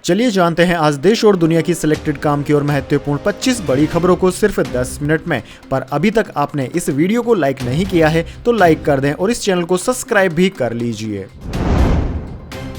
चलिए जानते हैं आज देश और दुनिया की सिलेक्टेड काम की और महत्वपूर्ण 25 बड़ी खबरों को सिर्फ 10 मिनट में। पर अभी तक आपने इस वीडियो को लाइक नहीं किया है तो लाइक कर दें और इस चैनल को सब्सक्राइब भी कर लीजिए।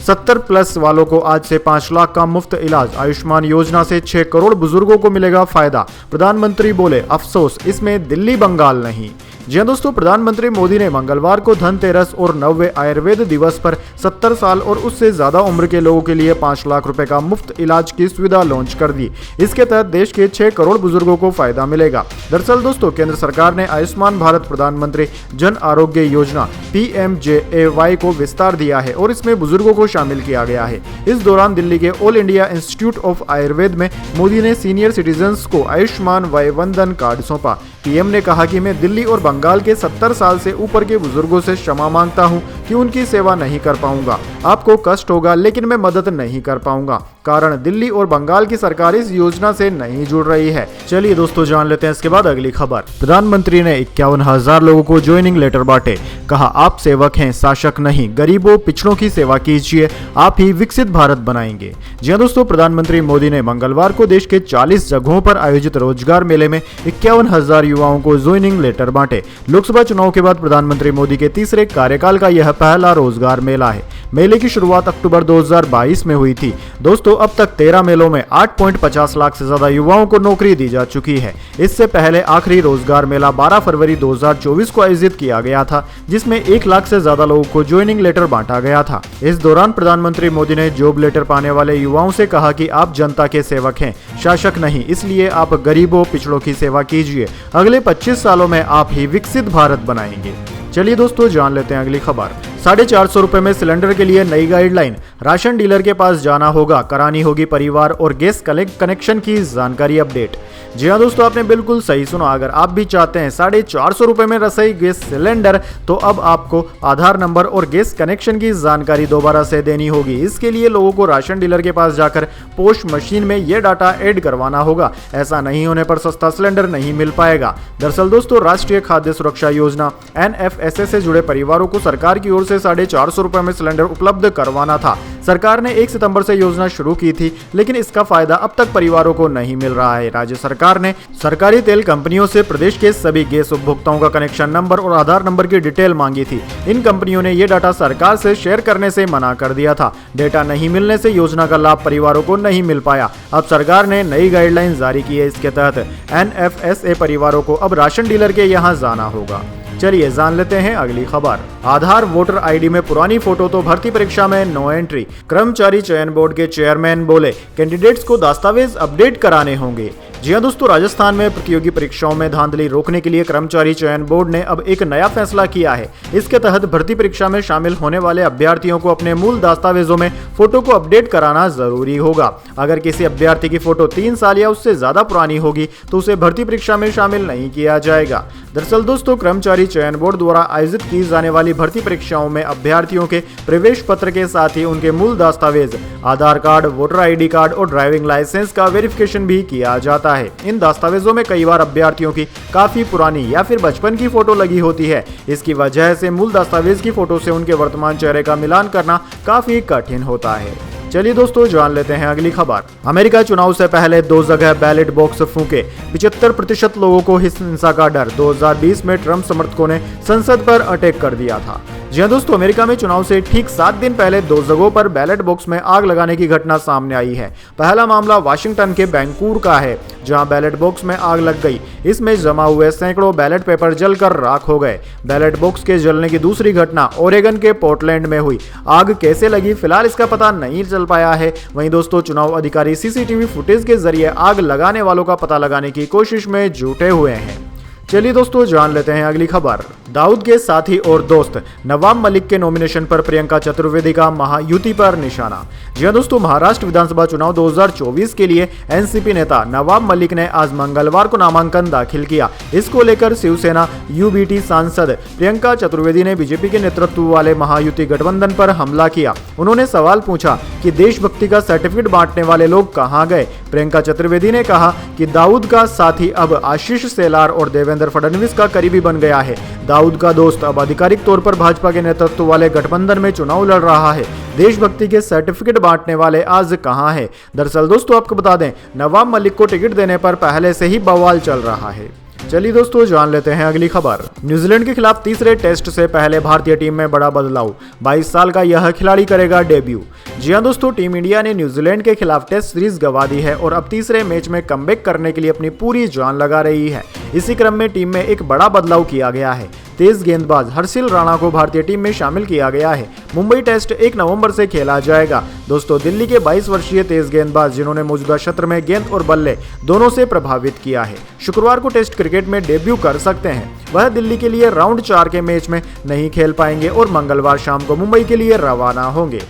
70+ वालों को आज से 5 लाख का मुफ्त इलाज। आयुष्मान योजना से 6 करोड़ बुजुर्गों को मिलेगा फायदा। प्रधानमंत्री बोले अफसोस इसमें दिल्ली बंगाल नहीं। जी दोस्तों, प्रधानमंत्री मोदी ने मंगलवार को धनतेरस और 90वें आयुर्वेद दिवस पर 70 साल और उससे ज्यादा उम्र के लोगों के लिए 5 लाख रुपए का मुफ्त इलाज की सुविधा लॉन्च कर दी। इसके तहत देश के 6 करोड़ बुजुर्गों को फायदा मिलेगा। दरअसल दोस्तों, केंद्र सरकार ने आयुष्मान भारत प्रधानमंत्री जन आरोग्य योजना PMJAY को विस्तार दिया है और इसमें बुजुर्गों को शामिल किया गया है। इस दौरान दिल्ली के all India institute of Ayurveda में मोदी ने सीनियर सिटीजन्स को आयुष्मान वय वंदन कार्ड सौंपा। पीएम ने कहा कि मैं दिल्ली और बंगाल के 70 साल से ऊपर के बुजुर्गों से क्षमा मांगता हूं कि उनकी सेवा नहीं कर पाऊंगा। आपको कष्ट होगा लेकिन मैं मदद नहीं कर पाऊंगा, कारण दिल्ली और बंगाल की सरकार इस योजना से नहीं जुड़ रही है। चलिए दोस्तों, जान लेते हैं इसके बाद अगली खबर। प्रधानमंत्री ने 51,000 लोगों को ज्वाइनिंग लेटर बांटे। कहा आप सेवक हैं, शासक नहीं। गरीबों पिछड़ों की सेवा कीजिए, आप ही विकसित भारत बनाएंगे। जी हाँ दोस्तों, प्रधानमंत्री मोदी ने मंगलवार को देश के 40 जगहों पर आयोजित रोजगार मेले में 51,000 युवाओं को ज्वाइनिंग लेटर बांटे। लोकसभा चुनाव के बाद प्रधानमंत्री मोदी के तीसरे कार्यकाल का यह पहला रोजगार मेला है। मेले की शुरुआत अक्टूबर 2022 में हुई थी। दोस्तों, अब तक 13 मेलों में 8.50 लाख से ज्यादा युवाओं को नौकरी दी जा चुकी है। इससे पहले आखिरी रोजगार मेला 12 फरवरी 2024 को आयोजित किया गया था, जिसमें 1 लाख से ज्यादा लोगों को ज्वाइनिंग लेटर बांटा गया था। इस दौरान प्रधानमंत्री मोदी ने जॉब लेटर पाने वाले युवाओं से कहा कि आप जनता के सेवक हैं, शासक नहीं, इसलिए आप गरीबों पिछड़ों की सेवा कीजिए। अगले 25 सालों में आप ही विकसित भारत बनाएंगे। चलिए दोस्तों, जान लेते हैं अगली खबर। 450 रुपए में सिलेंडर के लिए नई गाइडलाइन। राशन डीलर के पास जाना होगा, करानी होगी परिवार और गैस कनेक्शन की जानकारी अपडेट। जी हाँ दोस्तों, आपने बिल्कुल सही सुना। अगर आप भी चाहते हैं 450 रुपए में रसोई गैस सिलेंडर, तो अब आपको आधार नंबर और गैस कनेक्शन की जानकारी दोबारा से देनी होगी। इसके लिए लोगों को राशन डीलर के पास जाकर पोस्ट मशीन में यह डाटा ऐड करवाना होगा। ऐसा नहीं होने पर सस्ता सिलेंडर नहीं मिल पाएगा। दरअसल दोस्तों, राष्ट्रीय खाद्य सुरक्षा योजना NFSA से जुड़े परिवारों को सरकार की ओर से 450 रुपए में सिलेंडर उपलब्ध करवाना था। सरकार ने 1 सितंबर से योजना शुरू की थी, लेकिन इसका फायदा अब तक परिवारों को नहीं मिल रहा है। राज्य सरकार ने सरकारी तेल कंपनियों से प्रदेश के सभी गैस उपभोक्ताओं का कनेक्शन नंबर और आधार नंबर की डिटेल मांगी थी। इन कंपनियों ने यह डाटा सरकार से शेयर करने से मना कर दिया था। डेटा नहीं मिलने से योजना का लाभ परिवारों को नहीं मिल पाया। अब सरकार ने नई गाइडलाइन जारी की है। इसके तहत NFSA परिवारों को अब राशन डीलर के यहाँ जाना होगा। चलिए जान लेते हैं अगली खबर। आधार वोटर आईडी में पुरानी फोटो तो भर्ती परीक्षा में नो एंट्री। कर्मचारी चयन बोर्ड के चेयरमैन बोले कैंडिडेट्स को दस्तावेज अपडेट कराने होंगे। जी हाँ दोस्तों, राजस्थान में प्रतियोगी परीक्षाओं में धांधली रोकने के लिए कर्मचारी चयन बोर्ड ने अब एक नया फैसला किया है। इसके तहत भर्ती परीक्षा में शामिल होने वाले अभ्यर्थियों को अपने मूल दस्तावेजों में फोटो को अपडेट कराना जरूरी होगा। अगर किसी अभ्यर्थी की फोटो 3 साल या उससे ज्यादा पुरानी होगी तो उसे भर्ती परीक्षा में शामिल नहीं किया जाएगा। दरअसल दोस्तों, कर्मचारी चयन बोर्ड द्वारा आयोजित की जाने वाली भर्ती परीक्षाओं में अभ्यर्थियों के प्रवेश पत्र के साथ ही उनके मूल दस्तावेज, आधार कार्ड, वोटर ID कार्ड और ड्राइविंग लाइसेंस का वेरिफिकेशन भी किया जाता है। इन दस्तावेजों में कई बार अभ्यर्थियों की काफी पुरानी या फिर बचपन की फोटो लगी होती है। इसकी वजह से मूल दस्तावेज की फोटो से उनके वर्तमान चेहरे का मिलान करना काफी कठिन होता है। चलिए दोस्तों, जान लेते हैं अगली खबर। अमेरिका चुनाव से पहले 2 जगह बैलेट बॉक्स फूंके। 75% लोगों को हिंसा का डर। 2020 में ट्रंप समर्थकों ने संसद पर अटैक कर दिया था। जी हाँ दोस्तों, अमेरिका में चुनाव से ठीक 7 दिन पहले 2 जगहों पर बैलेट बॉक्स में आग लगाने की घटना सामने आई है। पहला मामला वाशिंगटन के वैंकूवर का है, जहां बैलेट बॉक्स में आग लग गई। इसमें जमा हुए सैकड़ों बैलेट पेपर जलकर राख हो गए। बैलेट बॉक्स के जलने की दूसरी घटना ओरेगन के पोर्टलैंड में हुई। आग कैसे लगी, फिलहाल इसका पता नहीं चल पाया है। वहीं दोस्तों, चुनाव अधिकारी CCTV फुटेज के जरिए आग लगाने वालों का पता लगाने की कोशिश में जुटे हुए हैं। चलिए दोस्तों, जान लेते हैं अगली खबर। दाऊद के साथी और दोस्त नवाब मलिक के नॉमिनेशन पर प्रियंका चतुर्वेदी का महायुति पर निशाना। जी हां दोस्तों, महाराष्ट्र विधानसभा चुनाव 2024 के लिए NCP नेता नवाब मलिक ने आज मंगलवार को नामांकन दाखिल किया। इसको लेकर शिवसेना UBT सांसद प्रियंका चतुर्वेदी ने बीजेपी के नेतृत्व वाले महायुति गठबंधन पर हमला किया। उन्होंने सवाल पूछा कि देशभक्ति का सर्टिफिकेट बांटने वाले लोग कहां गए। प्रियंका चतुर्वेदी ने कहा कि दाऊद का साथी अब आशीष सेलार और देवेंद्र देवेंद्र फडणवीस का करीबी बन गया है। दाऊद का दोस्त अब आधिकारिक तौर पर भाजपा के नेतृत्व वाले गठबंधन में चुनाव लड़ रहा है। देशभक्ति के सर्टिफिकेट बांटने वाले आज कहां हैं? दरअसल दोस्तों आपको बता दें, नवाब मलिक को टिकट देने पर पहले से ही बवाल चल रहा है। चलिए दोस्तों जान लेते हैं अगली खबर। न्यूजीलैंड के खिलाफ तीसरे टेस्ट से पहले भारतीय टीम में बड़ा बदलाव। 22 साल का यह खिलाड़ी करेगा डेब्यू। जी हां दोस्तों, टीम इंडिया ने न्यूजीलैंड के खिलाफ टेस्ट सीरीज गंवा दी है और अब तीसरे मैच में कमबैक करने के लिए अपनी पूरी जान लगा रही है। इसी क्रम में टीम में एक बड़ा बदलाव किया गया है। तेज गेंदबाज हर्षिल राणा को भारतीय टीम में शामिल किया गया है। मुंबई टेस्ट 1 नवंबर से खेला जाएगा। दोस्तों दिल्ली के 22 वर्षीय तेज गेंदबाज, जिन्होंने मौजूदा सत्र में गेंद और बल्ले दोनों से प्रभावित किया है, शुक्रवार को टेस्ट क्रिकेट में डेब्यू कर सकते हैं। वह दिल्ली के लिए राउंड 4 के मैच में नहीं खेल पाएंगे और मंगलवार शाम को मुंबई के लिए रवाना होंगे।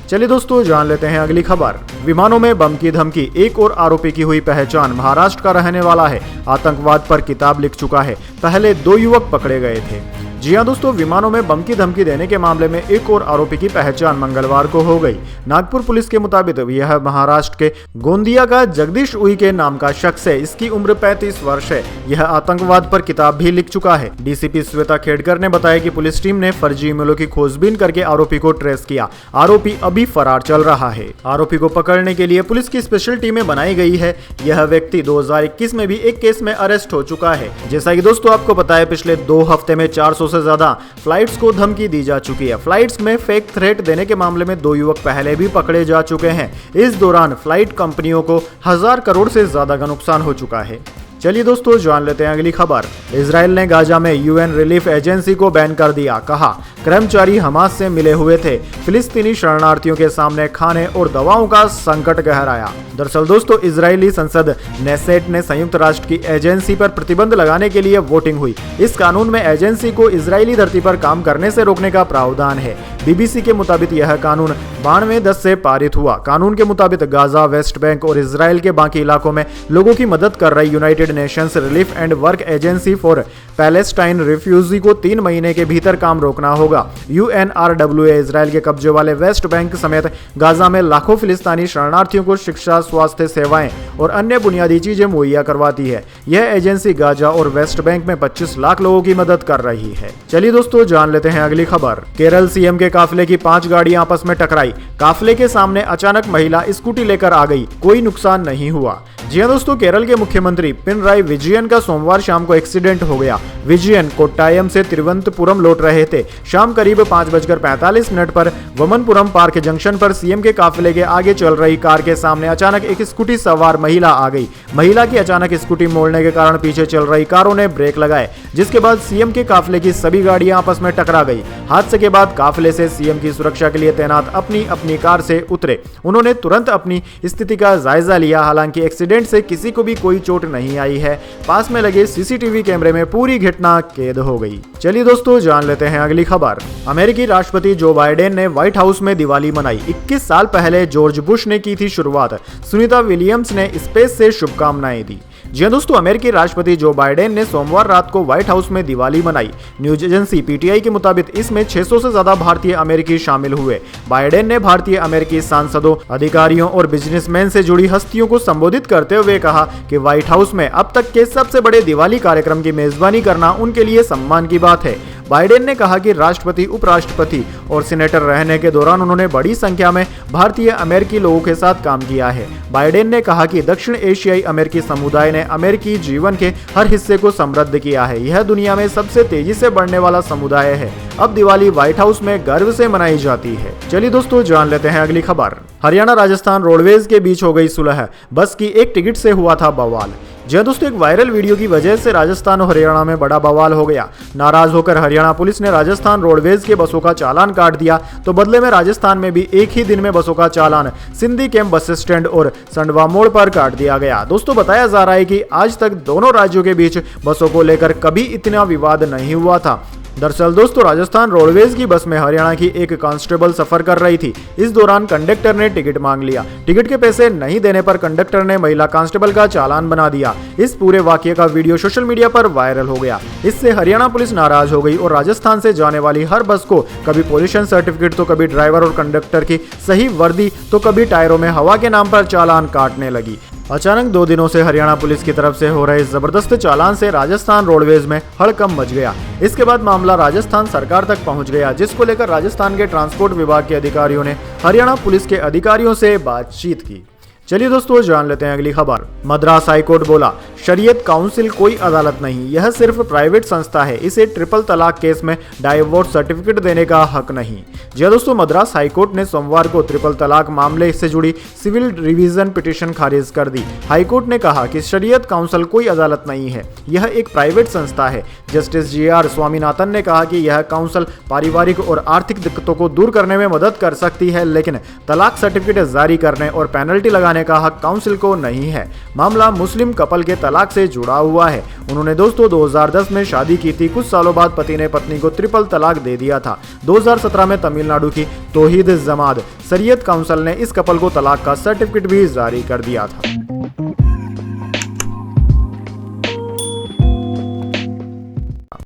चलिए दोस्तों जान लेते हैं अगली खबर। विमानों में बम की धमकी, एक और आरोपी की हुई पहचान। महाराष्ट्र का रहने वाला है, आतंकवाद पर किताब लिख चुका है। पहले 2 युवक पकड़े गए थे। जी हां दोस्तों, विमानों में बम की धमकी देने के मामले में एक और आरोपी की पहचान मंगलवार को हो गई। नागपुर पुलिस के मुताबिक यह महाराष्ट्र के गोंदिया का जगदीश उई के नाम का शख्स है। इसकी उम्र 35 वर्ष है। यह आतंकवाद पर किताब भी लिख चुका है। डीसीपी श्वेता खेड़कर ने बताया कि पुलिस टीम ने फर्जी ईमेलों की खोजबीन करके आरोपी को ट्रेस किया। आरोपी अभी फरार चल रहा है। आरोपी को पकड़ने के लिए पुलिस की स्पेशल टीमें बनाई गई है। यह व्यक्ति 2021 में भी एक केस में अरेस्ट हो चुका है। जैसा कि दोस्तों आपको पता है, पिछले 2 हफ्ते में 400 से ज्यादा फ्लाइट्स को धमकी दी जा चुकी है। फ्लाइट्स में फेक थ्रेट देने के मामले में 2 युवक पहले भी पकड़े जा चुके हैं। इस दौरान फ्लाइट कंपनियों को 1000 करोड़ से ज्यादा का नुकसान हो चुका है। चलिए दोस्तों जान लेते हैं अगली खबर। इजराइल ने गाजा में यूएन रिलीफ एजेंसी को बैन कर दिया। कहा, कर्मचारी हमास से मिले हुए थे। फिलिस्तीनी शरणार्थियों के सामने खाने और दवाओं का संकट गहराया। दरअसल दोस्तों, इजरायली संसद नेसेट ने संयुक्त राष्ट्र की एजेंसी पर प्रतिबंध लगाने के लिए वोटिंग हुई। इस कानून में एजेंसी को इजरायली धरती पर काम करने से रोकने का प्रावधान है। बीबीसी के मुताबिक यह कानून 92-10 से पारित हुआ। कानून के मुताबिक गाजा, वेस्ट बैंक और इसराइल के बाकी इलाकों में लोगों की मदद कर रही United Nations relief and work agency for Palestine refugee को 3 महीने के भीतर काम रोकना होगा। यूएनआरडब्ल्यूए इजराइल के कब्जे वाले वेस्ट बैंक समेत गाजा में लाखों फिलिस्तीनी शरणार्थियों को शिक्षा, स्वास्थ्य सेवाएं और अन्य बुनियादी चीजें मुहैया करवाती है। यह एजेंसी गाजा और वेस्ट बैंक में 25 लाख लोगों की मदद कर रही है। चलिए दोस्तों जान लेते हैं अगली खबर। केरल सीएम के काफिले की 5 गाड़ियां आपस में टकराई। काफिले के सामने अचानक महिला स्कूटी लेकर आ गई। कोई नुकसान नहीं हुआ। जी हां दोस्तों, केरल के मुख्यमंत्री पिनराई विजयन का सोमवार शाम को एक्सीडेंट हो गया। विजयन कोट्टायम से तिरुवनंतपुरम लौट रहे थे। शाम करीब 5:45 पर वमनपुरम पार्क जंक्शन पर सीएम के काफिले के आगे चल रही कार के सामने अचानक एक स्कूटी सवार महिला आ गई। महिला की अचानक स्कूटी मोड़ने के कारण पीछे चल रही कारों ने ब्रेक लगाए, जिसके बाद सीएम के काफिले की सभी गाड़ियां आपस में टकरा गई। हादसे के बाद काफिले से सीएम की सुरक्षा के लिए तैनात अपनी अपनी कार से उतरे। उन्होंने तुरंत अपनी स्थिति का जायजा लिया। हालांकि एक्सीडेंट से किसी को भी कोई चोट नहीं आई है। पास में लगे सीसीटीवी कैमरे में पूरी घटना कैद हो गई। चलिए दोस्तों जान लेते हैं अगली खबर। अमेरिकी राष्ट्रपति जो बाइडेन ने व्हाइट हाउस में दिवाली मनाई। 21 साल पहले जॉर्ज बुश ने की थी शुरुआत। सुनीता विलियम्स ने स्पेस से शुभकामनाएं दी। जी दोस्तों, अमेरिकी राष्ट्रपति जो बाइडेन ने सोमवार रात को व्हाइट हाउस में दिवाली मनाई। न्यूज एजेंसी पीटीआई के मुताबिक इसमें 600 से ज्यादा भारतीय अमेरिकी शामिल हुए। बाइडेन ने भारतीय अमेरिकी सांसदों, अधिकारियों और बिजनेसमैन से जुड़ी हस्तियों को संबोधित करते हुए कहा कि व्हाइट हाउस में अब तक के सबसे बड़े दिवाली कार्यक्रम की मेजबानी करना उनके लिए सम्मान की बात है। बाइडेन ने कहा कि राष्ट्रपति, उपराष्ट्रपति और सीनेटर रहने के दौरान उन्होंने बड़ी संख्या में भारतीय अमेरिकी लोगों के साथ काम किया है। बाइडेन ने कहा कि दक्षिण एशियाई अमेरिकी समुदाय ने अमेरिकी जीवन के हर हिस्से को समृद्ध किया है। यह दुनिया में सबसे तेजी से बढ़ने वाला समुदाय है। अब दिवाली व्हाइट हाउस में गर्व से मनाई जाती है। चलिए दोस्तों जान लेते हैं अगली खबर। हरियाणा राजस्थान रोडवेज के बीच हो गई सुलह। बस की एक टिकट से हुआ था बवाल। जी दोस्तों, एक वायरल वीडियो की वजह से राजस्थान और हरियाणा में बड़ा बवाल हो गया। नाराज होकर हरियाणा पुलिस ने राजस्थान रोडवेज के बसों का चालान काट दिया, तो बदले में राजस्थान में भी एक ही दिन में बसों का चालान सिंधी कैंप बस स्टैंड और संडवा मोड़ पर काट दिया गया। दोस्तों, बताया जा रहा है कि आज तक दोनों राज्यों के बीच बसों को लेकर कभी इतना विवाद नहीं हुआ था। दरअसल दोस्तों, राजस्थान रोडवेज की बस में हरियाणा की एक कांस्टेबल सफर कर रही थी। इस दौरान कंडक्टर ने टिकट मांग लिया। टिकट के पैसे नहीं देने पर कंडक्टर ने महिला कांस्टेबल का चालान बना दिया। इस पूरे वाकये का वीडियो सोशल मीडिया पर वायरल हो गया। इससे हरियाणा पुलिस नाराज हो गई और राजस्थान से जाने वाली हर बस को कभी पोल्यूशन सर्टिफिकेट तो कभी ड्राइवर और कंडक्टर की सही वर्दी तो कभी टायरों में हवा के नाम पर चालान काटने लगी। अचानक 2 दिनों से हरियाणा पुलिस की तरफ से हो रहे जबरदस्त चालान से राजस्थान रोडवेज में हड़कंप मच गया। इसके बाद मामला राजस्थान सरकार तक पहुंच गया, जिसको लेकर राजस्थान के ट्रांसपोर्ट विभाग के अधिकारियों ने हरियाणा पुलिस के अधिकारियों से बातचीत की। चलिए दोस्तों, जान लेते हैं अगली खबर। मद्रास हाईकोर्ट बोला, शरीयत काउंसिल कोई अदालत नहीं, यह सिर्फ प्राइवेट संस्था है, इसे ट्रिपल तलाक केस में डाइवोर्स सर्टिफिकेट देने का हक नहीं। जी दोस्तों, मद्रास हाईकोर्ट ने सोमवार को ट्रिपल तलाक मामले से जुड़ी सिविल रिवीजन पिटीशन खारिज कर दी। हाईकोर्ट ने कहा कि शरीयत काउंसिल कोई अदालत नहीं है, यह एक प्राइवेट संस्था है। Justice G.R.. स्वामीनाथन ने कहा कि यह काउंसिल पारिवारिक और आर्थिक दिक्कतों को दूर करने में मदद कर सकती है, लेकिन तलाक सर्टिफिकेट जारी करने और पेनल्टी लगाने का हक काउंसिल को नहीं है। मामला मुस्लिम कपल के तलाक से जुड़ा हुआ है। उन्होंने दोस्तों 2010 में शादी की थी। कुछ सालों बाद पति ने पत्नी को ट्रिपल तलाक दे दिया था। 2017 में तमिलनाडु की तौहीद जमात शरीयत काउंसिल ने इस कपल को तलाक का सर्टिफिकेट भी जारी कर दिया था।